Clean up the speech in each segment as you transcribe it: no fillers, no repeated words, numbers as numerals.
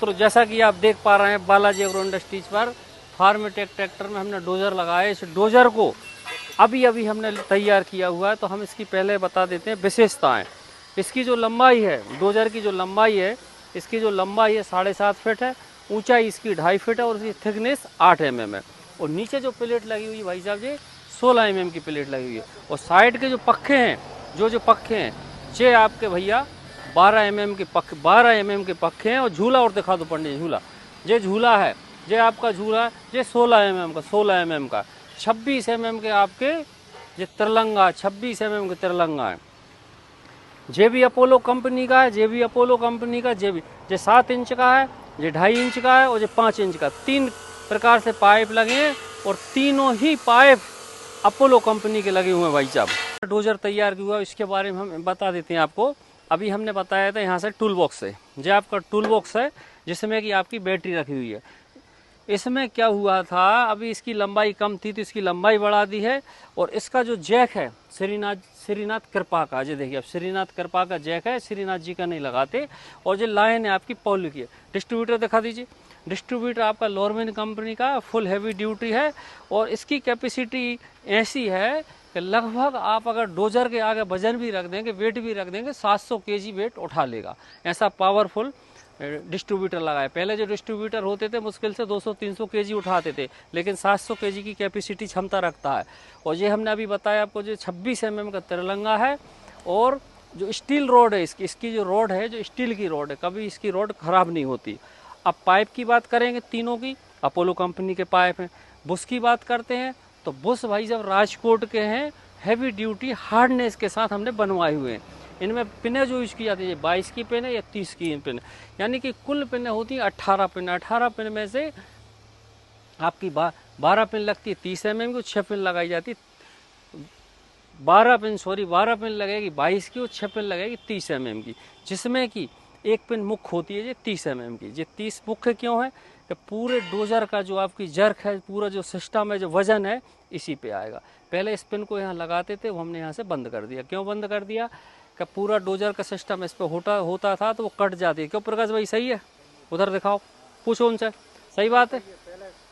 तो जैसा कि आप देख पा रहे हैं बालाजी एग्रो इंडस्ट्रीज पर फार्मटेक ट्रैक्टर में हमने डोजर लगाया। इस डोजर को अभी हमने तैयार किया हुआ है। तो हम इसकी पहले बता देते हैं विशेषताएं। इसकी जो लंबाई है, डोजर की जो लंबाई है, इसकी जो लंबाई है 7.5 फीट है, ऊंचाई इसकी 2.5 फीट है और इसकी थिकनेस 8 mm है। और नीचे जो प्लेट लगी हुई है भाई साहब जी 16 mm की प्लेट लगी हुई है। और साइड के जो पक्खे हैं, जो पक्खे हैं ये आपके भैया 12 mm के पक्खे हैं। और झूला और दिखा दो पंडित, झूला ये झूला है, ये आपका झूला है, ये 16 mm का 26 mm के आपके ये तिरलंगा, 26 mm के तिरलंगा है। जे भी अपोलो कंपनी का है, जे भी अपोलो कंपनी का, जे 7 इंच का है, ये 2.5 इंच का है और ये 5 इंच का। 3 प्रकार से पाइप लगे हैं और तीनों ही पाइप अपोलो कंपनी के लगे हुए हैं भाई साहब। डोजर तैयार किया, इसके बारे में हम बता देते हैं आपको। अभी हमने बताया था यहाँ से टूल बॉक्स है, ये आपका टूल बॉक्स है जिसमें कि आपकी बैटरी रखी हुई है। इसमें क्या हुआ था, अभी इसकी लंबाई कम थी तो इसकी लंबाई बढ़ा दी है। और इसका जो जैक है श्रीनाथ कृपा का, ये देखिए अब श्रीनाथ कृपा का जैक है, श्रीनाथ जी का नहीं लगाते। और ये लाइन है आपकी पॉली की। डिस्ट्रीब्यूटर दिखा दीजिए, डिस्ट्रीब्यूटर आपका लोरमेन कंपनी का फुल हैवी ड्यूटी है। और इसकी कैपेसिटी ऐसी है कि लगभग आप अगर डोजर के आगे वजन भी रख देंगे, वेट भी रख देंगे, 700 kg वेट उठा लेगा। ऐसा पावरफुल डिस्ट्रीब्यूटर लगाए। पहले जो डिस्ट्रीब्यूटर होते थे मुश्किल से 200-300 kg उठाते थे, लेकिन 700 kg की कैपेसिटी क्षमता रखता है। और ये हमने अभी बताया आपको, जो 26 mm का तिरलंगा है। और जो स्टील रोड है इसकी जो रोड है, जो स्टील की रोड है, कभी इसकी रोड खराब नहीं होती। अब पाइप की बात करेंगे, तीनों की अपोलो कंपनी के पाइप हैं। बुश की बात करते हैं तो बुश भाई जब राजकोट के हैं, हैवी ड्यूटी हार्डनेस के साथ हमने बनवाए हुए हैं। इनमें पिनें जो यूज की जाती है 22 की पिन है या 30 की पिन, यानी कि कुल पिनें होती हैं 18 पिन। 18 पिन में से आपकी 12 पिन लगती है 30 mm की, 6 पिन लगाई जाती है 12 पिन लगेगी 22 की और 6 पिन लगेगी 30 mm की। जिसमें कि एक पिन मुख्य होती है ये 30 mm की। ये 30 मुख्य क्यों है कि पूरे डोजर का जो आपकी जर्क है, पूरा जो सिस्टम है, जो वजन है, इसी पे आएगा। पहले इस पिन को यहाँ लगाते थे, वो हमने यहाँ से बंद कर दिया। क्यों बंद कर दिया कि पूरा डोजर का सिस्टम इस पर होता था तो वो कट जाती है। क्यों प्रकाश भाई, सही है? उधर दिखाओ, पूछो उनसे, सही बात है।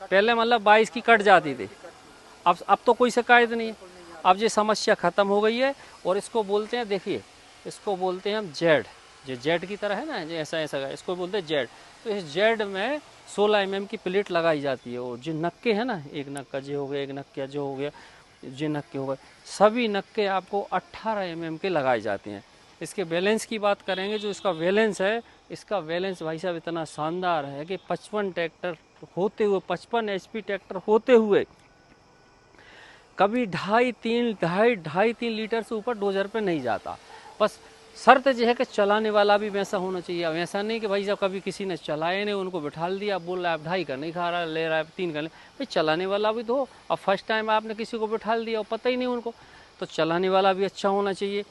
पहले मतलब 22 की कट जाती थी, अब तो कोई शिकायत नहीं है। अब ये समस्या खत्म हो गई है। और इसको बोलते हैं, देखिए इसको बोलते हैं हम जेड, जो जेड की तरह है ना, जो ऐसा इसको बोलते हैं जेड। तो इस जेड में 16 mm की प्लेट लगाई जाती है। और जो नक्के हैं ना, एक नक्का जो हो गया, एक नक्का जो हो गया, जो नक्के हो गए, सभी नक्के आपको 18 mm के लगाए जाते हैं। इसके बैलेंस की बात करेंगे, जो इसका बैलेंस है, इसका बैलेंस भाई साहब इतना शानदार है कि 55 ट्रैक्टर होते हुए, 55 HP ट्रैक्टर होते हुए कभी 2.5-3 लीटर से ऊपर डोजर पे नहीं जाता। बस शर्त यह है कि चलाने वाला भी वैसा होना चाहिए। वैसा नहीं कि भाई जब कभी किसी ने चलाए नहीं, उनको बिठा दिया, बोल रहा है आप 2.5 का नहीं खा रहा, ले रहा है 3 का ले। भाई चलाने वाला भी तो, अब फर्स्ट टाइम आपने किसी को बिठा दिया और पता ही नहीं उनको, तो चलाने वाला भी अच्छा होना चाहिए।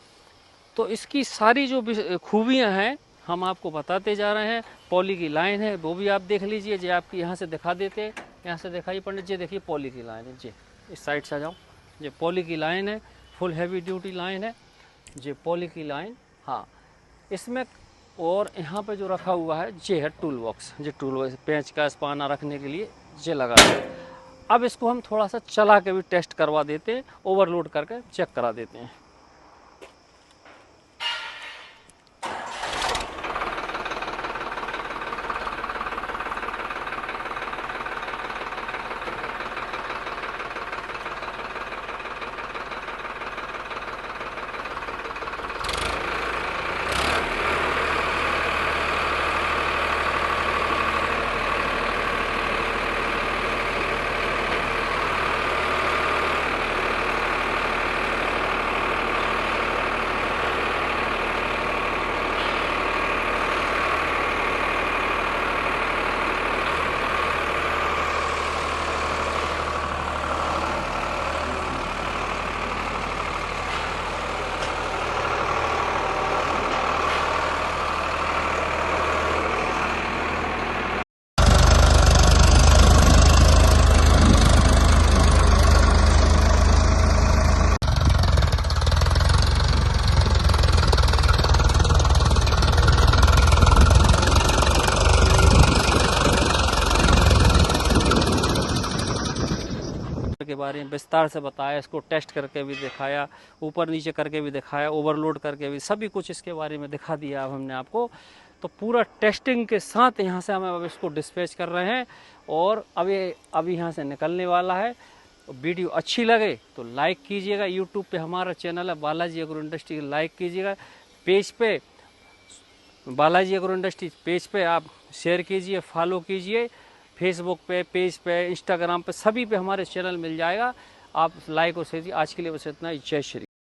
तो इसकी सारी जो खूबियाँ हैं हम आपको बताते जा रहे हैं। पॉली की लाइन है, वो भी आप देख लीजिए। जो आपकी यहाँ से दिखा देते हैं, यहाँ से दिखाइए पंडित जी, देखिए पॉली की लाइन है जी, इस साइड से आ जाओ। ये पॉली की लाइन है, फुल हैवी ड्यूटी लाइन है ये पॉली की लाइन। हाँ, इसमें और यहाँ पे जो रखा हुआ है ये है टूल बॉक्स। ये टूल बॉक्स पेंच का स्पाना रखने के लिए ये लगा है। अब इसको हम थोड़ा सा चला के भी टेस्ट करवा देते हैं, ओवरलोड करके चेक करा देते हैं। बारे में विस्तार से बताया, इसको टेस्ट करके भी दिखाया, ऊपर नीचे करके भी दिखाया, ओवरलोड करके भी, सभी कुछ इसके बारे में दिखा दिया अब हमने आपको। तो पूरा टेस्टिंग के साथ यहाँ से हम अब इसको डिस्पैच कर रहे हैं और अभी यहाँ से निकलने वाला है। वीडियो अच्छी लगे तो लाइक कीजिएगा, यूट्यूब पे हमारा चैनल है बालाजी एग्रो इंडस्ट्री, लाइक कीजिएगा, पेज पे बालाजी एग्रो इंडस्ट्री पेज पे आप शेयर कीजिए, फॉलो कीजिए, फेसबुक पे, पेज पे, इंस्टाग्राम पे, सभी पे हमारे चैनल मिल जाएगा, आप लाइक और शेयर। आज के लिए बस इतना ही, जय श्री।